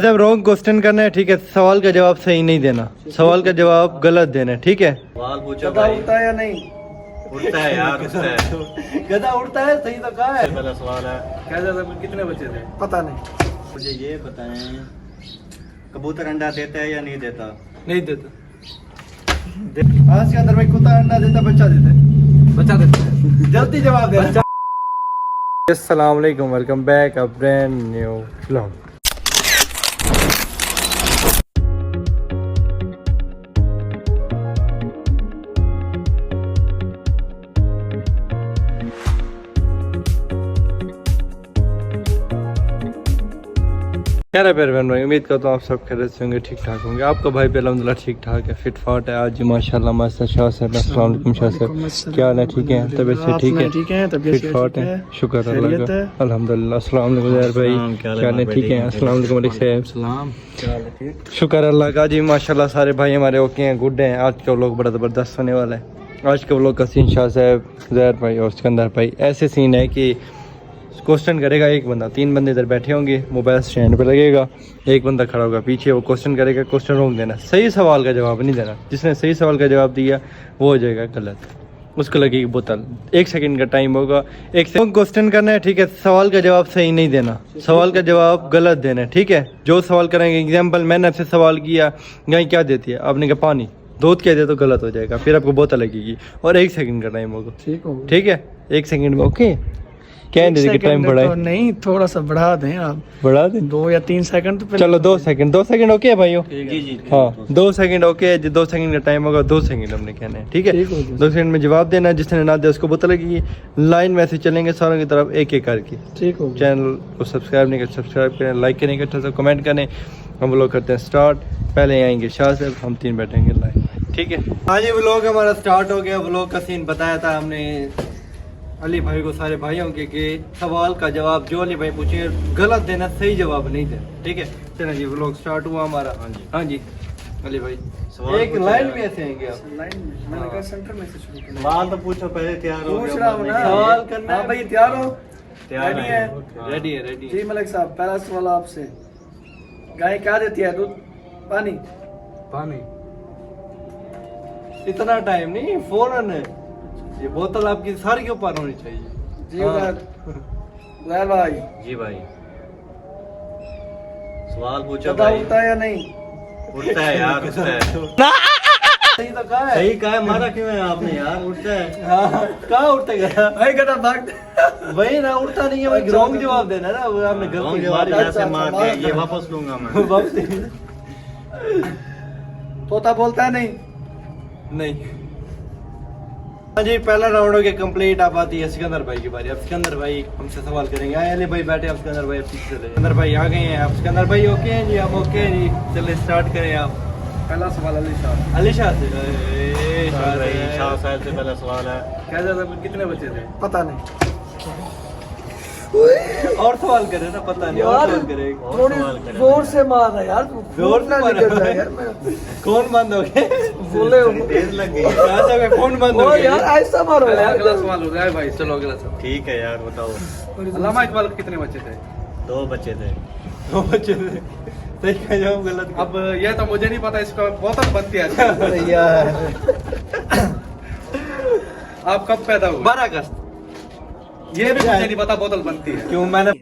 जब wrong question करना है, ठीक है, सवाल का जवाब सही नहीं देना, सवाल का जवाब गलत देना है, ठीक है। सवाल पूछो गधा उड़ता है या नहीं? उड़ता है यार, उड़ता है। गधा उड़ता है, सही तो कहा है। पहला सवाल है, कितने बचे थे? पता नहीं। मुझे ये बताएं, कबूतर अंडा देता है या नहीं देता? नहीं देता। आज के अंदर भाई कुत्ता अंडा देता, बच्चा देता, बचा देते जल्दी जवाब दे। अस्सलाम वालेकुम, welcome back a brand new vlog. क्या है प्यारे बहन भाई, उम्मीद करता हूँ आप सब खैरियत से होंगे, ठीक ठाक होंगे। आपका भाई भी अल्हम्दुलिल्लाह ठीक ठाक है, फिट फाट है आज माशाल्लाह मस्त। शाह साहब अस्सलाम वालेकुम। शाह साहब क्या हाल है, ठीक है? तबीयत से ठीक है, फिट फाट है, शुक्र अल्लाह का, अल्हम्दुलिल्लाह। अस्सलाम वालेकुम ज़हर भाई, क्या हाल है, ठीक है? अस्सलाम वालेकुम मलिक साहब, शुक्र अल्लाह का जी माशाल्लाह। सारे भाई हमारे ओके हैं, गुड हैं। आज का व्लॉग बड़ा ज़बरदस्त होने वाला है। आज के व्लॉग का सीन शाह साहब, ज़हर भाई और सिकंदर भाई, ऐसे सीन है कि क्वेश्चन करेगा एक बंदा, 3 बंदे इधर बैठे होंगे, मोबाइल स्टैंड पे लगेगा, एक बंदा खड़ा होगा पीछे, वो क्वेश्चन करेगा, क्वेश्चन रोक देना, सही सवाल का जवाब नहीं देना। जिसने सही सवाल का जवाब दिया वो हो जाएगा गलत, उसको लगेगी बोतल। 1 सेकंड का टाइम होगा, 1 सेकंड क्वेश्चन करना है, ठीक है। सवाल का जवाब सही नहीं देना, सवाल का जवाब गलत देना है, ठीक है। जो सवाल करेंगे, एग्जाम्पल मैंने आपसे सवाल किया, गाय क्या देती है, आपने कहा पानी, दूध कह दिया तो गलत हो जाएगा, फिर आपको बोतल लगेगी और 1 सेकंड का टाइम होगा, ठीक है? 1 सेकंड में ओके। क्या है टाइम बढ़ाए? तो नहीं, थोड़ा सा बढ़ा दें आप, बढ़ा दें 2 या 3 सेकंड तो चलो 2 सेकंड, 2 सेकंड ओके है भाइयों? जी जी हाँ 2 सेकंड ओके है जी। 2 सेकंड का टाइम होगा, 2 सेकंड हमने कहना है, ठीक है? 2 सेकंड में जवाब देना है, जिसने ना दिया उसको बोतल लगेगी। लाइन में ऐसे चलेंगे सारों की तरफ एक एक करके, ठीक हो। चैनल को सब्सक्राइब नहीं कर, सब्सक्राइब करें, लाइक करें, अच्छा सा कमेंट करें। हम लोग करते हैं स्टार्ट। पहले आएंगे शाह साहब, हम 3 बैठेंगे लाइव, ठीक है? हाँ जी, व्लॉग हमारा स्टार्ट हो गया। व्लॉग का सीन बताया था हमने अली भाई को, सारे भाइयों के कि सवाल का जवाब जो अली भाई पूछे गलत देना, सही जवाब नहीं देना, ठीक है? चलो जी, व्लॉग स्टार्ट हुआ हमारा। हाँ जी अली भाई, एक लाइन में ऐसे आएंगे आप। लाइन में मैंने कहा सेंटर में से शुरू करना। सवाल तो पूछो पहले, तैयार हो पूछ रहा हूँ ना, सवाल करना हाँ भाई तैयार हो? तैयार रेडी है? है? रेडी है, रेडी जी मलिक साहब, पहला सवाल आपसे, गाय क्या देती है? दूध, पानी? पानी। इतना टाइम नहीं, फौरन है ये बोतल आपकी सारी के ऊपर होनी चाहिए। जी हाँ। उधर भाई, जी भाई, सवाल पूछो गधा भाई। उड़ता है या नहीं? उड़ता है यार, उड़ता है। सही तो कहा है। सही कहा है, मारा क्यों है आपने यार? उड़ता है। हाँ, कहाँ उड़ता गया भाई गधा भागता। वही ना, उड़ता नहीं है भाई, रॉन्ग जवाब देना ना, वो आपने रॉन्ग गलती जवाब मारी। ऐसे मार दिया, ये वापस लूंगा मैं। वापस तोता बोलता है नहीं? नहीं। हाँ जी, पहला राउंड हो गया कंप्लीट। अब आती है सिकंदर भाई की बारी। अब सिकंदर भाई हमसे सवाल करेंगे। आए अली भाई बैठे, अब सिकंदर भाई पीछे चले। सिकंदर भाई आ गए हैं। अब सिकंदर भाई ओके हैं जी? हम ओके हैं जी, चलिए स्टार्ट करें। आप पहला सवाल अली शाह। अली शाह से। शाह साहब से पहला सवाल है, क्या ज्यादा कितने बचे थे? पता नहीं। और सवाल करे ना, पता नहीं, और सवाल करेगा। थोड़ी जोर से मार रहा यार, तू जोर से मार रहा है यार। मैं कौन बंद हो गए? बोले तेज लग गई। ऐसा में फोन बंद हो ओ गया यार, ऐसा मारो यार। अगला सवाल हो जाए भाई, चलो अगला सवाल। ठीक है यार, बताओ। अल्लामा इकबाल के कितने बच्चे थे? 2 बच्चे थे। दो बच्चे थे। सही का जवाब गलत। अब यह तो मुझे नहीं पता, इसका बोतल बनती है। यार आप कब पैदा हुए? 12 अगस्त। ये भी मुझे नहीं पता बोतल बनती है। क्यों? मैंने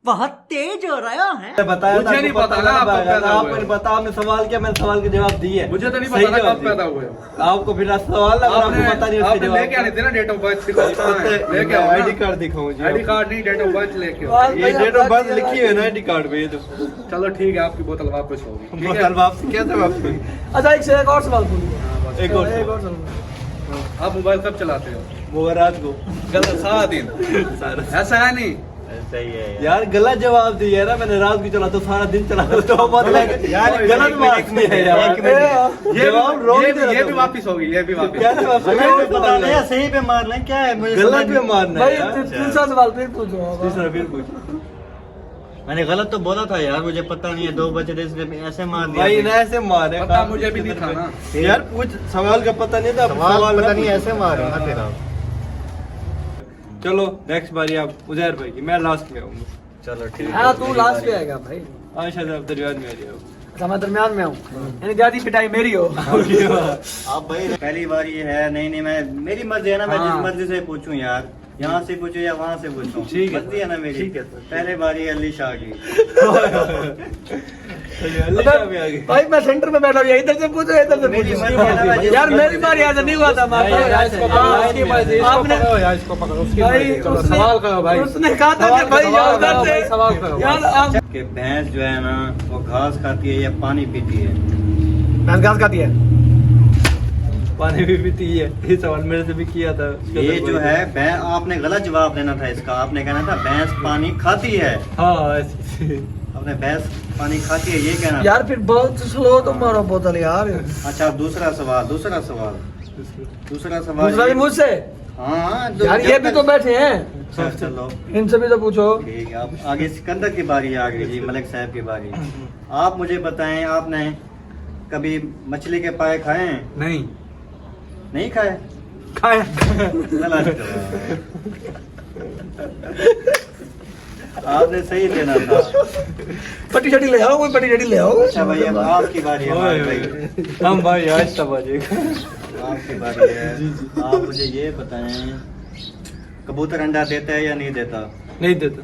बहुत तेज हो रहा है। बताया मुझे था, नहीं आपको पता ना, आप कब पैदा हुए? आपने बता, आपने सवाल किया, मैंने सवाल के जवाब दिए। मुझे तो नहीं सही पता ना जवाब कब दिए। पैदा हुए। आपको फिर सवाल लगा, आपको पता नहीं उसके आपने जवाब। लेके आने थे ना डेट ऑफ बर्थ, लेके आओ। आईडी कार्ड दिखाऊं जी? आईडी कार्ड नहीं, डेट ऑफ बर्थ लेके आओ। ये डेट ऑफ बर्थ लिखी है ना आईडी कार्ड पे। ये तो चलो ठीक है, आपकी बोतल वापस होगी। ठीक है? बोतल वापस कैसे वापस? अच्छा एक और सवाल पूछो। एक और सवाल। आप मोबाइल कब चलाते हो? वो रात को। गलत, सारा दिन। ऐसा है नहीं? सही है यार गलत जवाब दिया है ना मैंने। रात को चला तो सारा दिन चला तो मतलब यार, गलत बात नहीं है यार। जवाब रॉन्ग दे रहा ये था। भी वापस होगी, ये भी वापस। कैसे वापस? हमें तो पता नहीं है, सही पे मारना है क्या है? मुझे गलत समझ पे नहीं- मारना भाई है यार। तीसरा सवाल फिर पूछो। तीसरा फिर पूछ। मैंने गलत तो बोला था यार, मुझे पता नहीं है। 2 बच्चे थे, इसलिए ऐसे मार दिया। भाई ना ऐसे मारे। पता मुझे भी नहीं था ना। यार पूछ, सवाल का पता नहीं था। सवाल पता ना नहीं, पूछ। ऐसे मारे ना तेरा। चलो नेक्स्ट बारी आप उजैर भाई की, मैं लास्ट में आऊंगा। चलो ठीक है। हाँ तू लास्ट पे आएगा भाई। अच्छा साहब दरमियान में आ जाओ। अच्छा मैं दरमियान में हूँ, यानी ज्यादा पिटाई मेरी हो। आप भाई पहली बार ये है, नहीं मैं मेरी मर्जी है ना, मैं हाँ। जिस मर्जी से पूछूं यार, यहाँ से पूछूं या वहाँ से पूछूं, ठीक है। मर्जी है ना मेरी। ठीक है सर। पहले बार ये अली शाह की। अल्लाह में आ गए। भाई मैं सेंटर में बैठा हूँ, ये इधर से पूछो इधर से मेरी पूछो। मर्जी है ना, मैं जिस यार मर्जी मेरी से बार यहाँ से नहीं हुआ था भाई, यार, इसको पकड़ो, हाँ, इसकी मर्जी, इसको आपने- पकड़ो यार, इसको पकड़ो, उसकी भाई मर्जी। चलो, उसने- सवाल करो भाई। उसने कहा था सवाल कि भाई करो, यार सवाल करो, उधर से- सवाल करो। यार आप कि भैंस जो है ना वो घास खाती है या पानी पीती है? भैंस घास खाती है। पानी भी पीती है, ये सवाल मेरे से भी किया था। ये जो है आपने गलत जवाब देना था इसका। आपने कहना था भैंस पानी खाती है। हाँ ऐसे। आपने भैंस पानी खाती है ये कहना था। यार फिर बहुत स्लो तुम मारो बोतल यार। अच्छा दूसरा सवाल दूसरा सवाल दूसरा भी मुझसे। हाँ यार ये भी तो बैठे हैं, अच्छा, चलो इनसे भी तो पूछो। ठीक है। अब आगे सिकंदर की बारी आ गई जी, मलिक साहब की बारी। आप मुझे बताएं, आपने कभी मछली के पाए खाए हैं? नहीं नहीं खाए? खाया। गलत जवाब। आपने सही देना था। पट्टी शट्टी ले आओ, कोई पट्टी शट्टी ले आओ। अच्छा भाई अब आपकी बारी है ओए, भाई। हम भाई आज तब आ जाएगा। आपकी बारी है। आप मुझे ये बताएं, कबूतर अंडा देता है या नहीं देता? नहीं देता।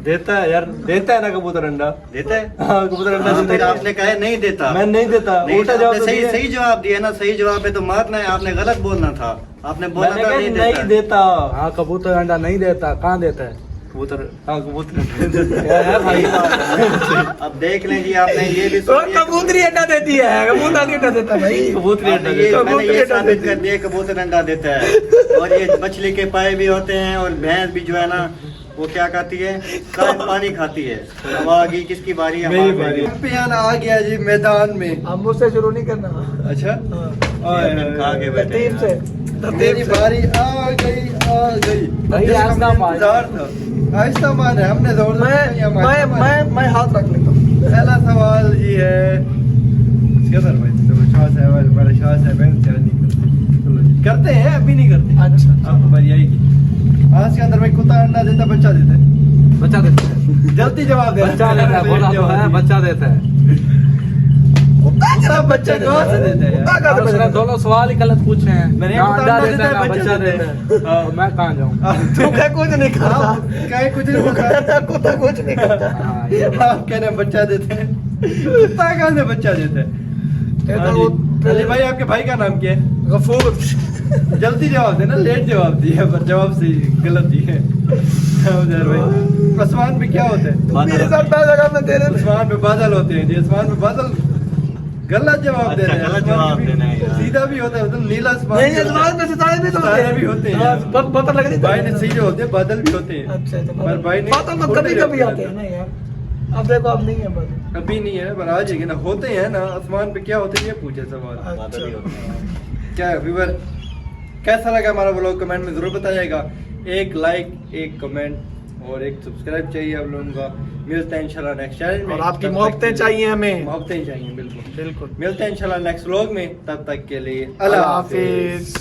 देता है यार, देता है ना कबूतर अंडा। देता है। हाँ कबूतर अंडा हाँ, देता फिर है। आपने कहा नहीं देता। मैं नहीं देता, नहीं, उल्टा आपने जवाब तो सही दिया। सही जवाब दिया ना। सही जवाब है तो मारना है। आपने गलत बोलना था। आपने बोला मैंने था कहा नहीं देता। हाँ कबूतर अंडा नहीं देता, कहाँ देता है? कबूतर, हाँ कबूतर यार भाई। अब देख लें जी, आपने ये भी तो सुन लिया। कबूतरी अंडा देती है, कबूतर नहीं अंडा देता भाई। कबूतरी अंडा आपने ये देता। मैंने ये कबूतर अंडा साबित देती है। कर दिया कबूतर अंडा देता है। और ये मछली के पाए भी होते हैं, और भैंस भी जो है ना वो क्या खाती है? पानी खाती है। अब आ गई किसकी बारी है? मेरी हमारी बारी। चैंपियन आ गया जी मैदान में। अब मुझसे शुरू नहीं करना। अच्छा हाँ। खा के बैठे तरतीब से, हैं। तरतीब मेरी से। बारी आ गई। भाई, जिसका आहिस्ता हमें मार। इंतजार था। आहिस्ता मान है, हमने जोर मैं हाथ रख लेता हूँ। पहला सवाल ये है। सिकंदर भाई चलो, शाह साहब बड़े शाह साहब हैं, चलो नहीं करते। चलो जी, करते हैं, अभी नहीं करते। अच्छा आपको बारी आएगी। आज के अंदर भाई कुत्ता अंडा देता, बच्चा देता है? बच्चा देता है। जल्दी जवाब दे। बच्चा देता है, बोला तो है, बच्चा देता है। कुत्ता बच्चा कहाँ से देता है यार? कुत्ता कहाँ से उसने बच्चा देता दोनों सवाल ही गलत पूछे हैं। मैंने ना कुत्ता अंडा अंडा देता है, ना बच्चा देता है। हाँ। तो मैं कहाँ जाऊँ? तू क्या कुछ नहीं करता। कहे कुछ नहीं होता। कुत्ता कुछ नहीं करता। हाँ, ये बात। आप कह रहे हैं बच्चा देते हैं, कुत्ता कहाँ से बच्चा देता है? ये हाँ तो जी। वो अली भाई आपके भाई का नाम क्या है? गफूर। जल्दी जवाब देना, लेट जवाब दिया पर जवाब सही गलत दिए। उधर भाई आसमान पे क्या होता है? मेरे साथ पैसा का मैं तेरे आसमान पे बादल होते हैं जी। आसमान पे बादल गलत जवाब दे रहे हैं। गलत आसमान जवाब पे भी देना है यार। सीधा भी होता है, मतलब नीला आसमान नहीं भी होता है। आसमान में सितारे भी तो सितारे भी होते हैं। पता लग रही भाई ने सही जो होते हैं, बादल भी होते हैं। अच्छा अच्छा पर भाई ने बातों में कभी कभी आते हैं ना यार। अब देखो अब नहीं है बस। अभी नहीं है पर आ जाएंगे ना। होते हैं ना आसमान पे क्या होते हैं, ये पूछे सवाल। बादल ही होते हैं। अच्छा क्या व्यूअर, कैसा लगा हमारा व्लॉग कमेंट में जरूर बताइएगा। एक लाइक, एक कमेंट और एक सब्सक्राइब चाहिए आप लोगों का। मिलते हैं इंशाल्लाह नेक्स्ट चैनल में। और आपकी तब तक मोहब्बतें के लिए- चाहिए हमें। मोहब्बतें चाहिए बिल्कुल। बिल्कुल। मिलते हैं इंशाल्लाह नेक्स्ट व्लॉग में। तब तक के लिए अल्लाह हाफिज।